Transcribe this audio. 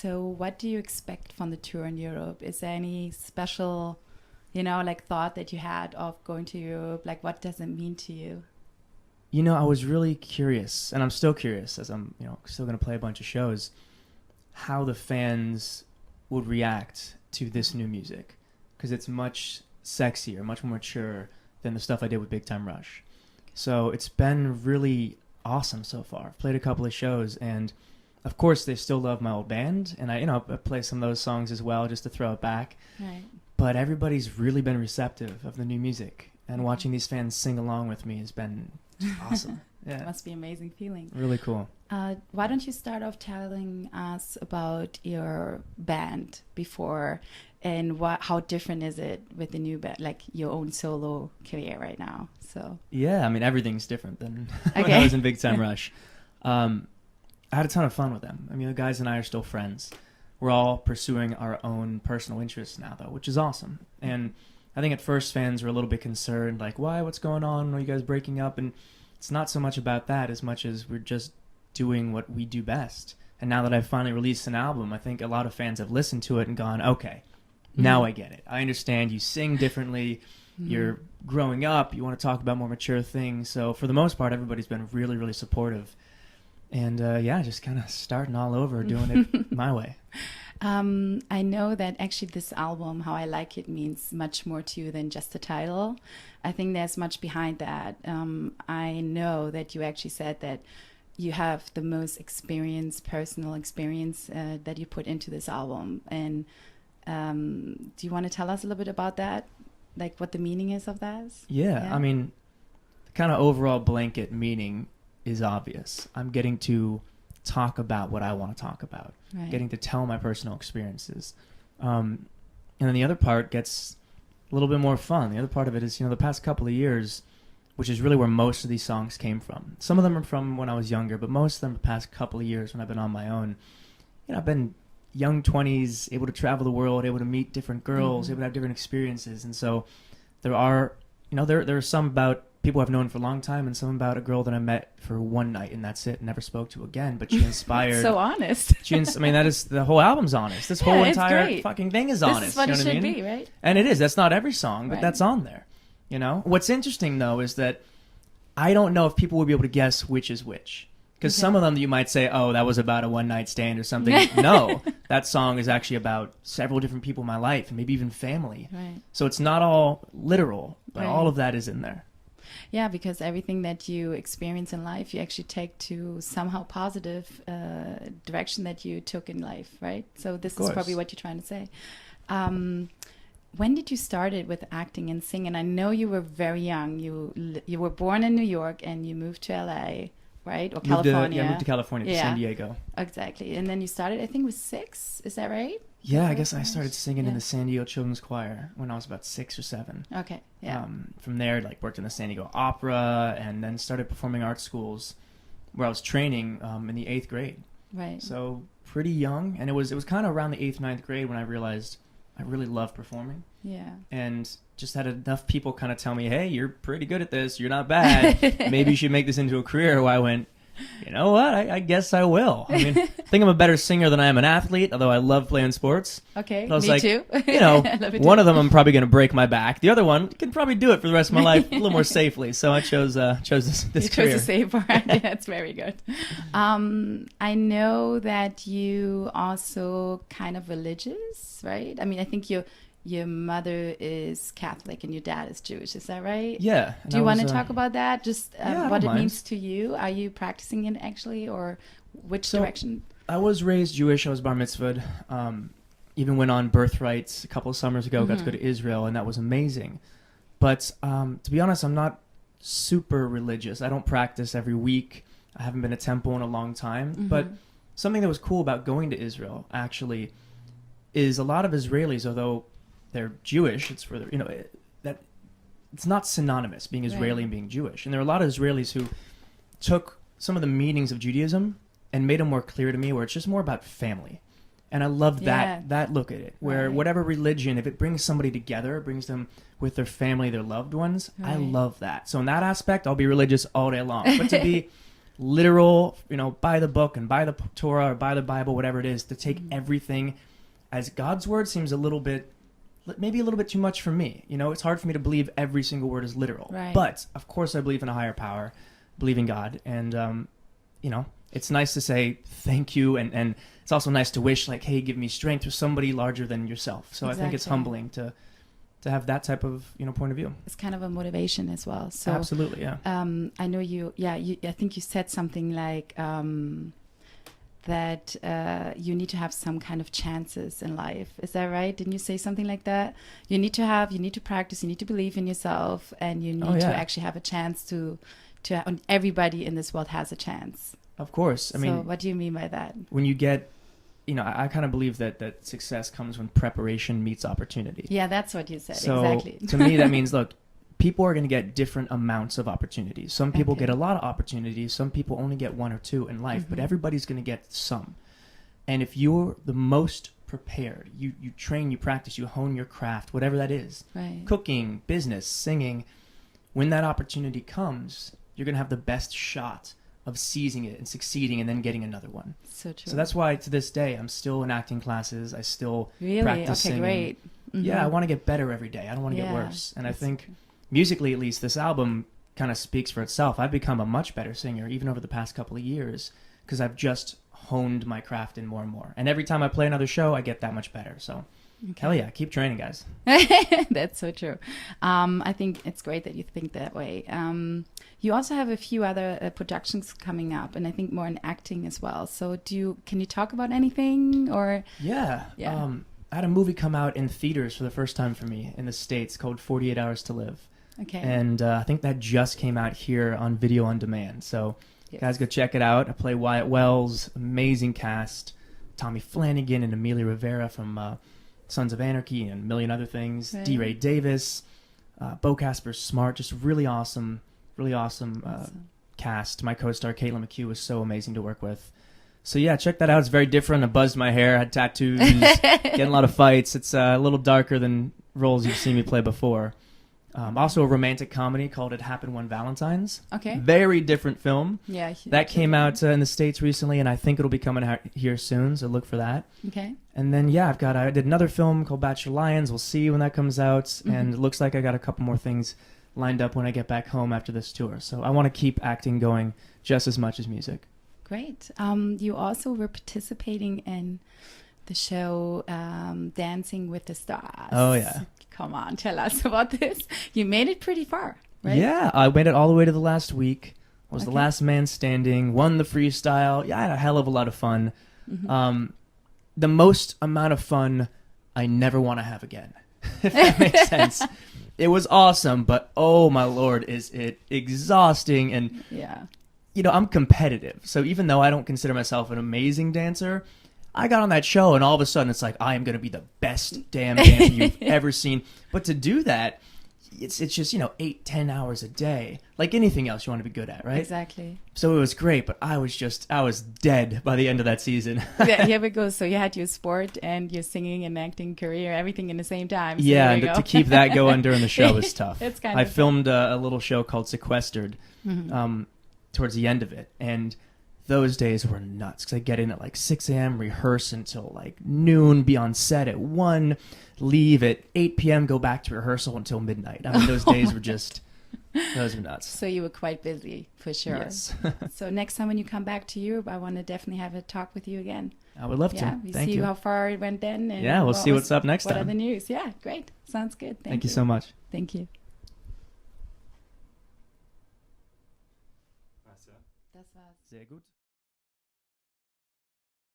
So what do you expect from the tour in Europe? Is there any special, like thought that you had of going to Europe? Like, what does it mean to you? I was really curious, and I'm still curious as I'm, still going to play a bunch of shows, how the fans would react to this new music, because it's much sexier, much more mature than the stuff I did with Big Time Rush. So it's been really awesome so far. I've played a couple of shows, and of course they still love my old band, and I play some of those songs as well just to throw it back. Right. But everybody's really been receptive of the new music, and watching these fans sing along with me has been awesome. Yeah. It must be an amazing feeling. Really cool. Why don't you start off telling us about your band before, and how different is it with the new band, like your own solo career right now? So yeah, I mean, everything's different than when I was in Big Time Rush. I had a ton of fun with them. I mean, the guys and I are still friends. We're all pursuing our own personal interests now, though, which is awesome. And I think at first fans were a little bit concerned, like, why? What's going on? Are you guys breaking up? And it's not so much about that as much as we're just doing what we do best. And now that I've finally released an album, I think a lot of fans have listened to it and gone, okay, now I get it. I understand you sing differently. You're growing up. You want to talk about more mature things. So for the most part, everybody's been really, really supportive. And just kind of starting all over, doing it my way. I know that actually this album, How I Like It, means much more to you than just the title. I think there's much behind that. I know that you actually said that you have the most personal experience that you put into this album. And do you want to tell us a little bit about that? Like what the meaning is of that? Yeah, I mean, the kind of overall blanket meaning is obvious. I'm getting to talk about what I want to talk about, getting to tell my personal experiences. And then the other part gets a little bit more fun. The other part of it is, the past couple of years, which is really where most of these songs came from. Some of them are from when I was younger, but most of them the past couple of years when I've been on my own. I've been young 20s, able to travel the world, able to meet different girls, able to have different experiences. And so there are, there are some about people I've known for a long time, and some about a girl that I met for one night, and that's it. Never spoke to again, but she inspired. So honest. That is, the whole album's honest. This whole entire fucking thing is honest. This is what it should be, right? And it is. That's not every song, but that's on there. What's interesting though is that I don't know if people would be able to guess which is which. Because some of them you might say, oh, that was about a one-night stand or something. No, that song is actually about several different people in my life, and maybe even family. Right. So it's not all literal, but all of that is in there. Yeah, because everything that you experience in life, you actually take to somehow positive direction that you took in life, right? So this is probably what you're trying to say. When did you start it with acting and singing? I know you were very young. You were born in New York and you moved to LA. Right? Or California. Moved to California, to San Diego. Exactly. And then you started, I think, with 6. Is that right? Yeah, I guess I started singing in the San Diego Children's Choir when I was about 6 or 7. Okay, yeah. From there, worked in the San Diego Opera, and then started performing arts schools where I was training in the 8th grade. Right. So pretty young, and it was kind of around the 8th, 9th grade when I realized I really love performing. Yeah. And just had enough people kind of tell me, hey, you're pretty good at this. You're not bad. Maybe you should make this into a career. Where I went, you know what? I guess I will. I mean, I think I'm a better singer than I am an athlete, although I love playing sports. Okay, I was me too. One of them I'm probably going to break my back. The other one can probably do it for the rest of my life a little more safely. So I chose this career. You chose the safe part. That's very good. I know that you also kind of religious, right? I mean, I think your mother is Catholic and your dad is Jewish. Is that right? Yeah. Do you want to talk about that? Just what it means to you? Are you practicing it actually, or which direction? I was raised Jewish. I was bar mitzvahed. Even went on birthrights a couple of summers ago. Got to go to Israel, and that was amazing. But to be honest, I'm not super religious. I don't practice every week. I haven't been to temple in a long time. But something that was cool about going to Israel, actually, is a lot of Israelis, although they're Jewish, it's for that it's not synonymous being Israeli and being Jewish. And there are a lot of Israelis who took some of the meanings of Judaism and made them more clear to me, where it's just more about family. And I love that look at it, where whatever religion, if it brings somebody together, it brings them with their family, their loved ones, I love that. So in that aspect, I'll be religious all day long. But to be literal, by the book and by the Torah or by the Bible, whatever it is, to take everything as God's word seems maybe a little bit too much for me. It's hard for me to believe every single word is literal. Right. But of course I believe in a higher power, believe in God. And, it's nice to say thank you. And it's also nice to wish like, hey, give me strength for somebody larger than yourself. So I think it's humbling to have that type of, point of view. It's kind of a motivation as well. So absolutely. Yeah. I know I think you said something like, that you need to have some kind of chances in life. Is that right? Didn't you say something like that? You need to practice, you need to believe in yourself, and you need to actually have a chance to everybody in this world has a chance. Of course. I mean, so what do you mean by that? When you get, I kind of believe that success comes when preparation meets opportunity. Yeah, that's what you said. So exactly. To me, that means, look, people are going to get different amounts of opportunities. Some people get a lot of opportunities. Some people only get one or two in life, but everybody's going to get some. And if you're the most prepared, you train, you practice, you hone your craft, whatever that is, right. Cooking, business, singing, when that opportunity comes, you're going to have the best shot of seizing it and succeeding and then getting another one. So true. So that's why to this day, I'm still in acting classes. I still really? practice singing. Great. Yeah, I want to get better every day. I don't want to get worse. And I think musically, at least, this album kind of speaks for itself. I've become a much better singer even over the past couple of years because I've just honed my craft in more and more. And every time I play another show, I get that much better. So hell yeah, keep training, guys. That's so true. I think it's great that you think that way. You also have a few other productions coming up, and I think more in acting as well. So can you talk about anything? Or Yeah. I had a movie come out in theaters for the first time for me in the States called 48 Hours to Live. Okay. And I think that just came out here on video on demand. So guys, go check it out. I play Wyatt Wells, amazing cast. Tommy Flanagan and Amelia Rivera from Sons of Anarchy and a million other things. Right. D. Ray Davis, Bo Casper Smart, just really awesome cast. My co-star Caitlin McHugh was so amazing to work with. So yeah, check that out. It's very different. I buzzed my hair, had tattoos, getting a lot of fights. It's a little darker than roles you've seen me play before. Also a romantic comedy called It Happened One Valentine's. Okay. Very different film. Yeah. That came out in the States recently, and I think it'll be coming out here soon, so look for that. Okay. And then, I did another film called Bachelor Lions. We'll see when that comes out, and it looks like I got a couple more things lined up when I get back home after this tour. So I want to keep acting going just as much as music. Great. You also were participating in the show Dancing with the Stars. Oh, yeah. Come on, tell us about this. You made it pretty far, right? Yeah, I made it all the way to the last week. I was the last man standing, won the freestyle. Yeah, I had a hell of a lot of fun. The most amount of fun I never want to have again, if that makes sense. It was awesome, but oh my Lord, is it exhausting. And I'm competitive. So even though I don't consider myself an amazing dancer, I got on that show and all of a sudden it's like, I am going to be the best damn dancer you've ever seen. But to do that, it's just, 8-10 hours a day. Like anything else you want to be good at, right? Exactly. So it was great, but I was dead by the end of that season. Yeah, here we go. So you had your sport and your singing and acting career, everything in the same time. So yeah, and to keep that going during the show was tough. It's kind I of filmed a little show called Sequestered towards the end of it, and those days were nuts because I get in at like 6 a.m., rehearse until like noon, be on set at 1, leave at 8 p.m., go back to rehearsal until midnight. I mean, those days were those were nuts. So you were quite busy, for sure. Yes. So next time when you come back to Europe, I want to definitely have a talk with you again. I would love to. Yeah, we Thank see you. how far it went then. And yeah, we'll see what's up next time. What are the news? Yeah, great. Sounds good. Thank you so much. Thank you. Das war's. Sehr gut.